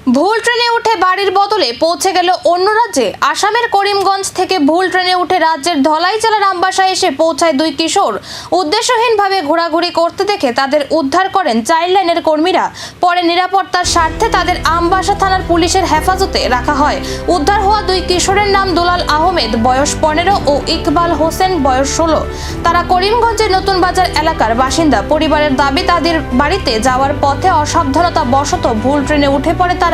ভুল ট্রেনে উঠে বাড়ির বদলে পৌঁছে গেল অন্য রাজ্যে। আসামের করিমগঞ্জ থেকে ভুল ট্রেনে উঠে রাজ্যের ধলাই জেলার আমবাসায় এসে পৌঁছায় দুই কিশোর। উদ্দেশ্যহীনভাবে ঘোরাঘুরি করতে দেখে তাদের উদ্ধার করেন চাইল্ড লাইনের কর্মীরা। পরে নিরাপত্তার স্বার্থে তাদের আমবাসা থানার পুলিশের হেফাজতে রাখা হয়। উদ্ধার হওয়া দুই কিশোরের নাম দুলাল আহমেদ, বয়স 15, ও ইকবাল হোসেন, বয়স 16। তারা করিমগঞ্জের নতুন বাজার এলাকার বাসিন্দা। পরিবারের দাবি, তাদের বাড়িতে যাওয়ার পথে অসাবধানতা বশত ভুল ট্রেনে উঠে পড়ে তারা।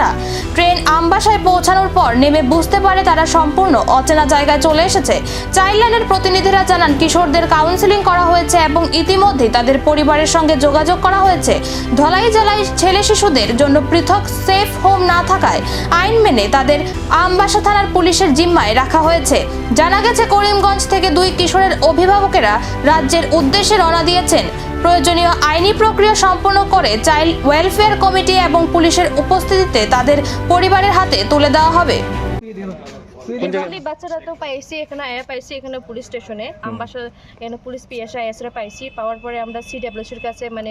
ট্রেন আমবাসায় পৌঁছানোর পর নেমে বুঝতে পারে তারা সম্পূর্ণ অচেনা জায়গায় চলে এসেছে। চাইল্ড লাইনের প্রতিনিধিরা জানান, কিশোরদের কাউন্সেলিং করা হয়েছে এবং ইতিমধ্যেই তাদের পরিবারের সঙ্গে যোগাযোগ করা হয়েছে। ধলাই জেলায় ছেলে শিশুদের জন্য পৃথক সেফ হোম না থাকায় আইন মেনে তাদের আমবাসা থানার পুলিশের জিম্মায় রাখা হয়েছে। জানা গেছে, করিমগঞ্জ থেকে দুই কিশোরের অভিভাবকেরা রাজ্যের উদ্দেশ্যে রওনা দিয়েছেন। প্রয়োজনীয় আইনি প্রক্রিয়া সম্পন্ন করে চাইল্ড ওয়েলফেয়ার কমিটি এবং পুলিশের উপস্থিতিতে তাদের পরিবারের হাতে তুলে দেওয়া হবে। বাচ্চারা তো পাইছি, এখানে পাইছি, এখানে পুলিশ স্টেশনে আমবাসা এখানে পুলিশ পিএসআইএসরা পাইছি। পাওয়ার পরে আমরা সিডব্লিউসির কাছে মানে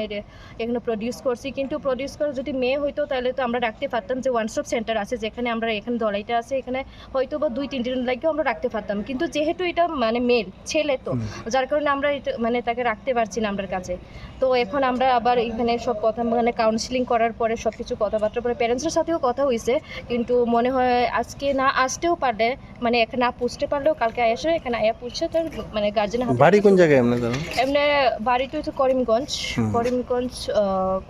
এখানে প্রডিউস করছি। কিন্তু প্রডিউস করে যদি মেয়ে হইতো তাহলে তো আমরা রাখতে পারতাম, যে ওয়ান স্টপ সেন্টার আছে যেখানে আমরা এখানে ধলাইটা আছে, এখানে হয়তো বা 2-3 দিন লাগেও আমরা রাখতে পারতাম। কিন্তু যেহেতু এটা মানে মেল ছেলে, তো যার কারণে আমরা এটা মানে তাকে রাখতে পারছি না আমাদের কাছে। তো এখন আমরা আবার এখানে সব কথা মানে কাউন্সিলিং করার পরে সব কিছু কথাবার্তা পরে প্যারেন্টসের সাথেও কথা হয়েছে। কিন্তু মনে হয় আজকে না আসতেও পারলে, মানে এখানে না পুষতে পারলেও কালকে আসে, এখানে আয়া পুষছে তার মানে গার্জেন হাতে। বাড়ি কোন জায়গায় আপনার? এমনি বাড়িটা হচ্ছে করিমগঞ্জ।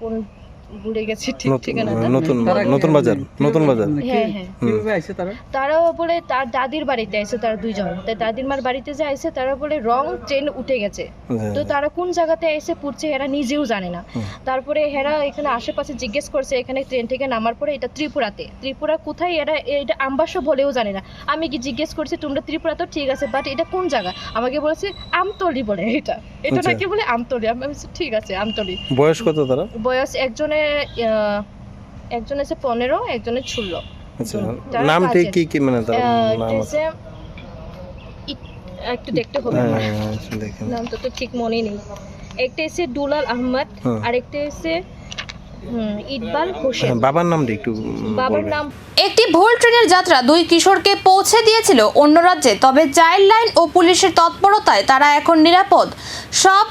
কোন ভুলে গেছি ঠিক ঠিকানাটা। নতুন বাজার। হ্যাঁ হ্যাঁ, তারা বলে তার দাদির বাড়িতে আছে, তারা দুইজন। তাই দাদির মার বাড়িতে যে আছে তারা বলে রং ট্রেন উঠে গেছে। তো তারা কোন জায়গাতে এসে পড়ছে এরা নিজেও জানে না। তারপরে এরা এখানে আশেপাশে জিজ্ঞেস করছে, এখানে ট্রেন থেকে নামার পরে এটা ত্রিপুরা কোথায়, এরা এটা আমবাসা বলেও জানে না। আমি কি জিজ্ঞেস করছি, তোমরা ত্রিপুরা তো ঠিক আছে, বাট এটা কোন জায়গা? আমাকে বলেছে আমতলি বলে, এটা নাকি বলে আমতলি। আমি ঠিক আছে আমতলি। বয়স কত তারা? বয়স একজন আছে 15, একজনের 16। আচ্ছা, নাম ঠিক কি মানে তার নাম আছে? একটু দেখতে হবে, নাম তো ঠিক মনে নেই। একটা এসে দুলাল আহমেদ, আর একটা এসে ইকবাল হোসেন। বাবার নামটা একটু বাবার নাম। একটি ভুল ট্রেনের যাত্রা দুই কিশোরকে পৌঁছে দিয়েছিল অন্য রাজ্যে। তবে চাইল্ড লাইন ও পুলিশের তৎপরতায় তারা এখন নিরাপদ। সব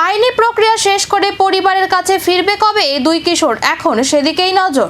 আইনি প্রক্রিয়া শেষ করে পরিবারের কাছে ফিরবে কবে এই দুই কিশোর, এখন সেদিকেই নজর।